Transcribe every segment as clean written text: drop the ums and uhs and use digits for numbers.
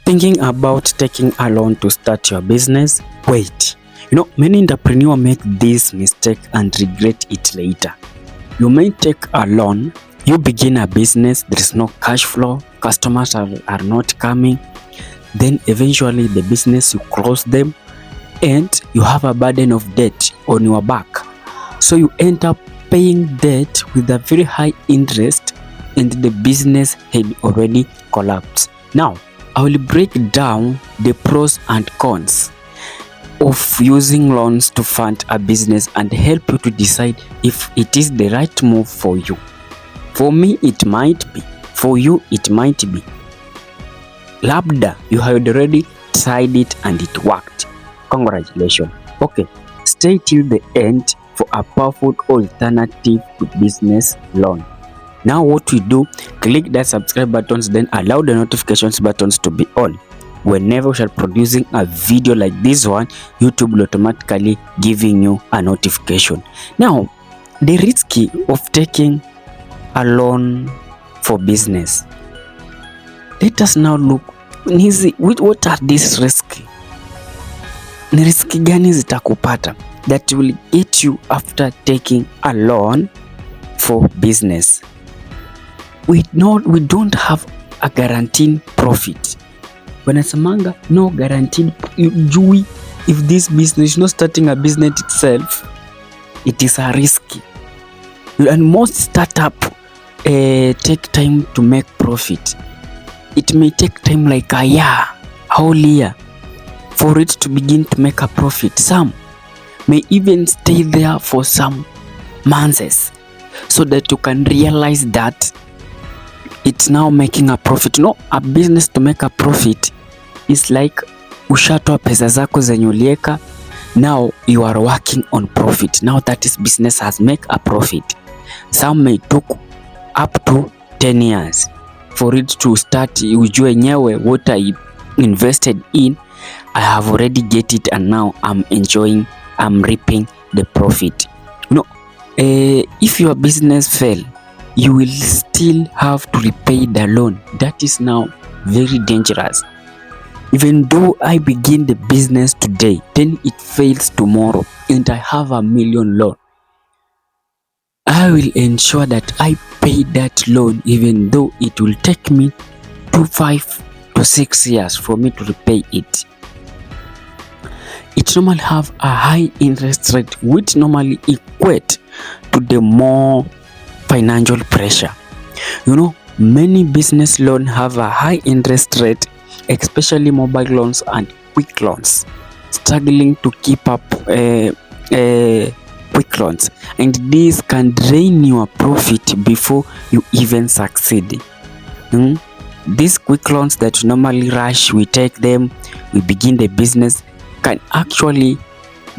Thinking about taking a loan to start your business? Wait. Many entrepreneurs make this mistake and regret it later. You may take a loan, you begin a business, there is no cash flow, customers are not coming. Then eventually the business, you close them and you have a burden of debt on your back. So you end up paying debt with a very high interest and the business had already collapsed. Now, I will break down the pros and cons of using loans to fund a business and help you to decide if it is the right move for you. For me, it might be. For you, it might be. Labda, you had already tried it and it worked. Congratulations. Okay, stay till the end for a powerful alternative to business loan. Now what we do, click that subscribe buttons, then allow the notifications buttons to be on. Whenever we are producing a video like this one, YouTube will automatically giving you a notification. Now, the risk of taking a loan for business. Let us now look, what are these risks? Ni riski gani zitakupata that will get you after taking a loan for business? We don't have a guaranteed profit. Wanasemanga no guaranteed. Ujui if this business, not starting a business itself, it is a risky. And most startup take time to make profit. It may take time like a year, whole year, for it to begin to make a profit. Some may even stay there for some months so that you can realize that it's now making a profit. No, a business to make a profit is like ushatoa pesa zako zenye ulieka, now you are working on profit. Now that is business has make a profit. Some may took up to 10 years for it to start. Ujue nyewe what I invested in, I have already get it and now I'm reaping the profit. If your business fail, you will still have to repay the loan. That is now very dangerous. Even though I begin the business today, then it fails tomorrow and I have $1 million loan, I will ensure that I pay that loan even though it will take me 5 to 6 years for me to repay it. It normally have a high interest rate which normally equate to the more financial pressure. Many business loans have a high interest rate, especially mobile loans and quick loans, struggling to keep up quick loans, and this can drain your profit before you even succeed. These quick loans that normally rush, we take them, we begin the business, can actually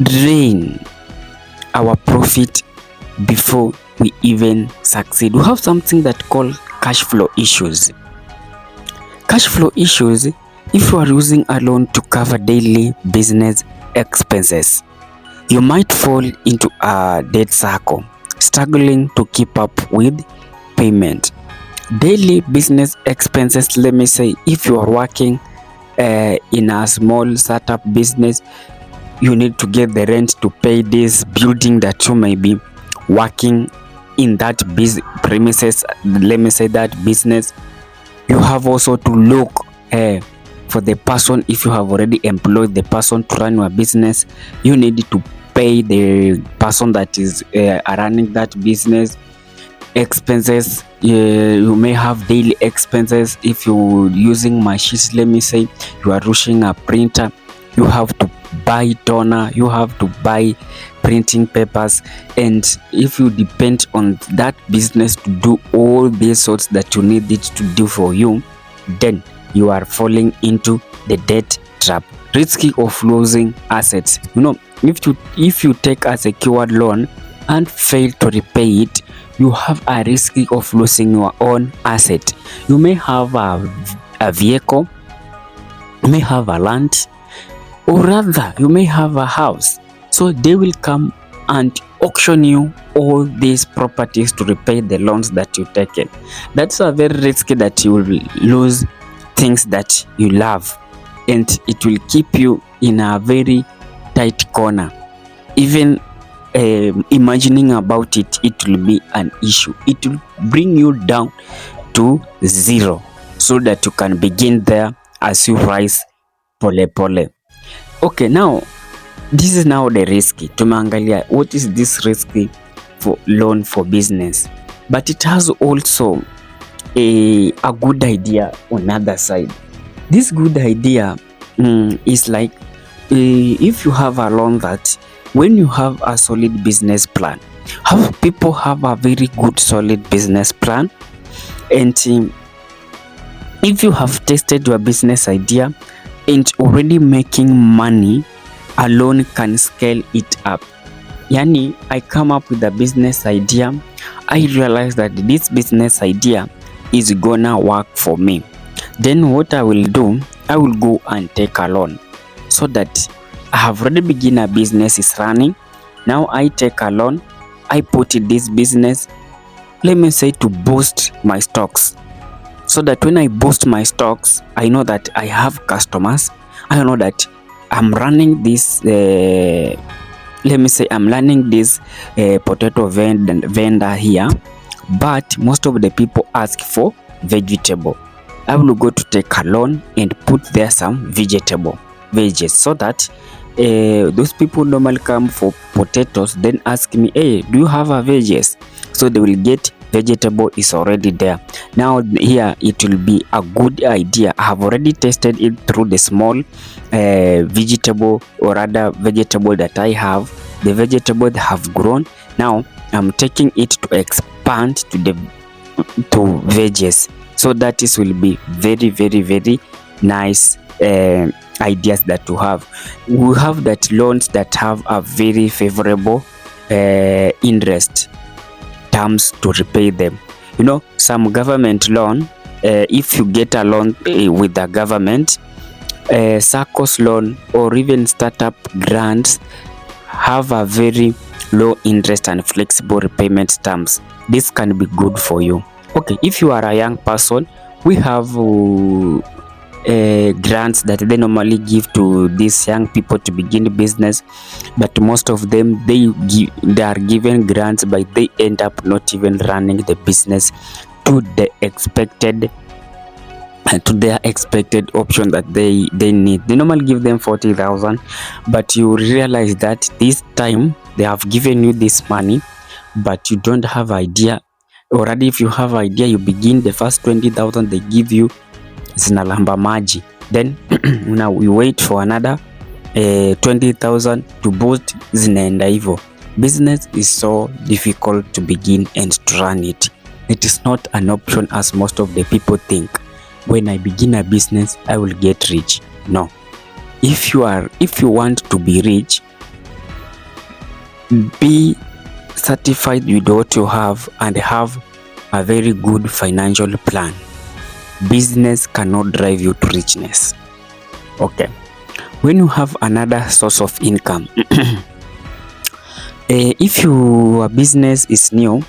drain our profit before we even succeed. We have something that called cash flow issues. Cash flow issues, if you are using a loan to cover daily business expenses, you might fall into a debt circle, struggling to keep up with payment. Daily business expenses, let me say, if you are working in a small startup business, you need to get the rent to pay this building that you may be working in that premises. Let me say that business, you have also to look for the person. If you have already employed the person to run your business, you need to pay the person that is running that business. Expenses, you may have daily expenses. If you're using machines, let me say you are rushing a printer, you have to buy toner, you have to buy printing papers, and if you depend on that business to do all these sorts that you need it to do for you, then you are falling into the debt trap, risky of losing assets. If you take a secured loan and fail to repay it, you have a risk of losing your own asset. You may have a vehicle, you may have a land, or rather you may have a house. So they will come and auction you all these properties to repay the loans that you've taken. That's a very risky that you will lose things that you love, and it will keep you in a very tight corner. Even imagining about it, it will be an issue. It will bring you down to zero so that you can begin there as you rise pole pole. Okay, now this is now the risky. Tumeangalia what is this risky for loan for business, but it has also a good idea on other side. This good idea is like if you have a loan, that when you have a solid business plan, how people have a very good solid business plan, and if you have tested your business idea and already making money, a loan can scale it up. Yani, I come up with a business idea, I realize that this business idea is gonna work for me. Then what I will do, I will go and take a loan, so that I have already begun a business is running. Now I take a loan, I put in this business, let me say, to boost my stocks, so that when I boost my stocks, I know that I have customers. I know that I'm running this let me say I'm running this potato vendor here, but most of the people ask for vegetable. I will go to take a loan and put there some veggies, so that those people normally come for potatoes, then ask me, hey, do you have a veggies? So they will get vegetable is already there. Now here it will be a good idea. I have already tested it through the small vegetable, or rather vegetable that I have. The vegetable have grown. Now I'm taking it to expand to veggies. So that is will be very, very, very nice ideas that we have. We have that loans that have a very favorable interest terms to repay them. You know, some government loan, if you get a loan with the government, SACCOS loan or even startup grants have a very low interest and flexible repayment terms. This can be good for you. Okay, if you are a young person, we have grants that they normally give to these young people to begin business, but most of them they are given grants, but they end up not even running the business to the expected their expected option that they need. They normally give them 40,000, but you realize that this time they have given you this money, but you don't have idea. Already if you have idea, you begin the first 20,000 they give you zinalamba maji, then now we wait for another 20,000 to boost, zinaenda hivyo. Business is so difficult to begin and to run it. It is not an option as most of the people think. When I begin a business, I will get rich. No. If you want to be rich, be satisfied with what you have and have a very good financial plan. Business cannot drive you to richness. Okay. When you have another source of income, if your business is new,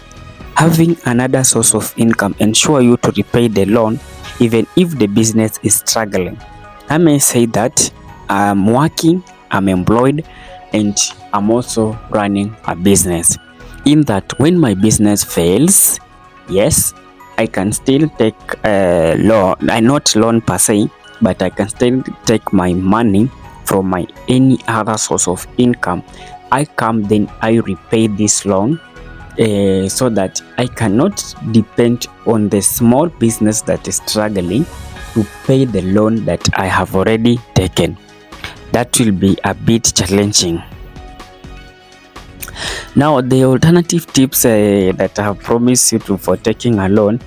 having another source of income ensure you to repay the loan even if the business is struggling. I may say that I'm working, I'm employed, and I'm also running a business. In that when my business fails, yes, I can still take a loan. I not loan per se, but I can still take my money from my any other source of income. I come, then I repay this loan, so that I cannot depend on the small business that is struggling to pay the loan that I have already taken. That will be a bit challenging. Now the alternative tips that I have promised you to for taking a loan,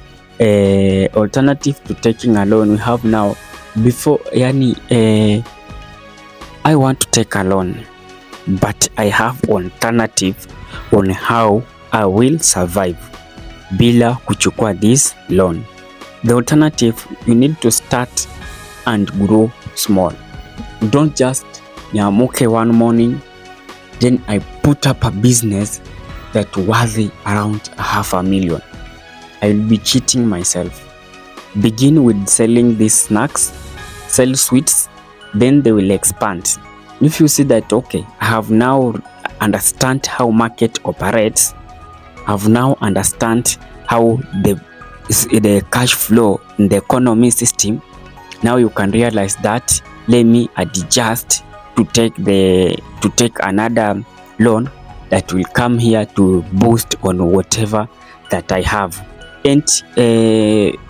alternative to taking a loan we have now. Before I want to take a loan, but I have alternative on how I will survive bila kuchukua this loan. The alternative, you need to start and grow small. Don't just niamuke one morning then I put up a business that worthy around $500,000. I will be cheating myself. begin with selling these snacks, sell sweets, then they will expand. If you see that, okay, I have now understand how market operates, I've now understand how the cash flow in the economy system, now you can realize that let me adjust to take another loan that will come here to boost on whatever that I have. And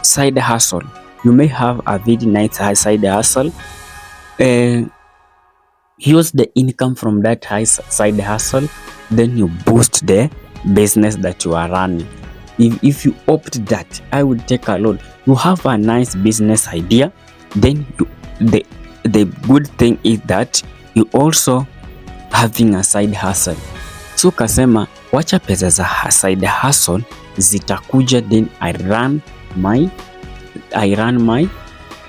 side hustle, you may have a very nice side hustle. Use the income from that side hustle, then you boost the business that you are running. If you opt that, I would take a loan. You have a nice business idea, then the good thing is that you also having a side hustle. So kasema wacha pesa za side hustle zitakuja, then I run my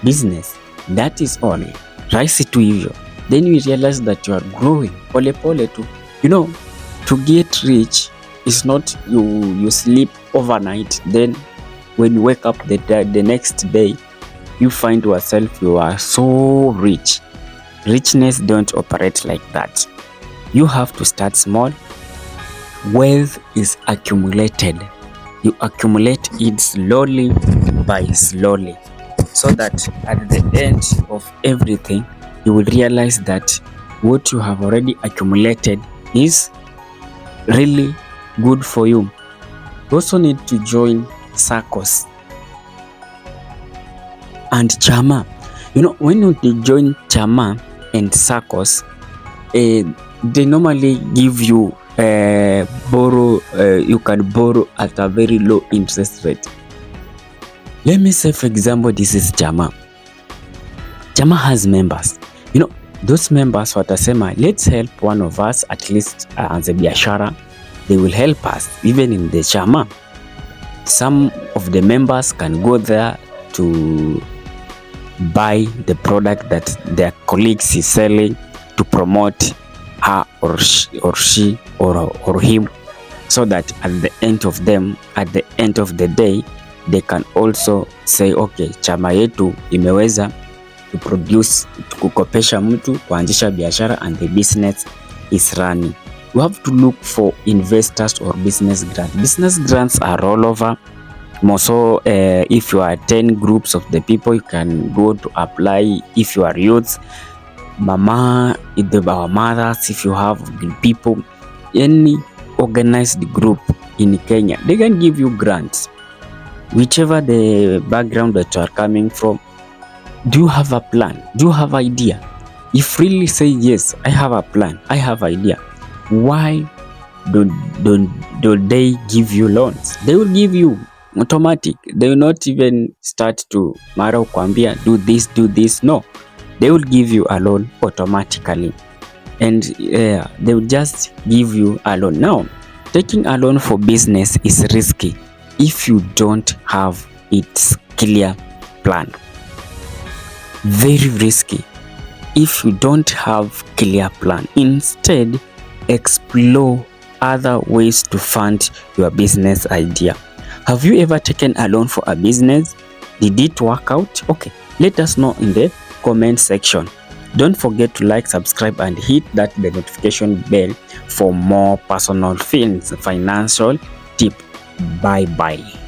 business. That is all. Rahisi tu hivyo. Then you realize that you are growing pole pole tu. You know, to get rich is not you sleep overnight, then when you wake up the next day you find yourself you are so rich. Richness don't operate like that. You have to start small. Wealth is accumulated. You accumulate it slowly by slowly, so that at the end of everything you will realize that what you have already accumulated is really good for you. You also need to join SACCOs and chama. You know, when you join chama and SACCOs, they normally give you you can borrow at a very low interest rate. Let me say, for example, this is chama. Chama has members. You know, those members watasema, let's help one of us at least as a biashara. They will help us even in the chama. Some of the members can go there to buy the product that their colleagues is selling to promote her or she or him, so that at the end of the day they can also say, okay, chama yetu imeweza to produce, kukopesha mtu kuanzisha biashara and the business is running. You have to look for investors or business grants. Business grants are all over. Also, if you are 10 groups of the people, you can go to apply. If you are youths, our mothers, if you have people, any organized group in Kenya, they can give you grants. Whichever the background that you are coming from, do you have a plan? Do you have idea? If really say yes, I have a plan, I have idea, why don't they give you loans? They will give you automatic. They will not even start to mara kuambia do this. No, they will give you a loan automatically, and they will just give you a loan. Now, taking a loan for business is risky if you don't have its clear plan. Very risky if you don't have clear plan. Instead, explore other ways to fund your business idea. Have you ever taken a loan for a business? Did it work out? Okay, let us know in the comment section. Don't forget to like, subscribe, and hit the notification bell for more personal financial tip. Bye bye.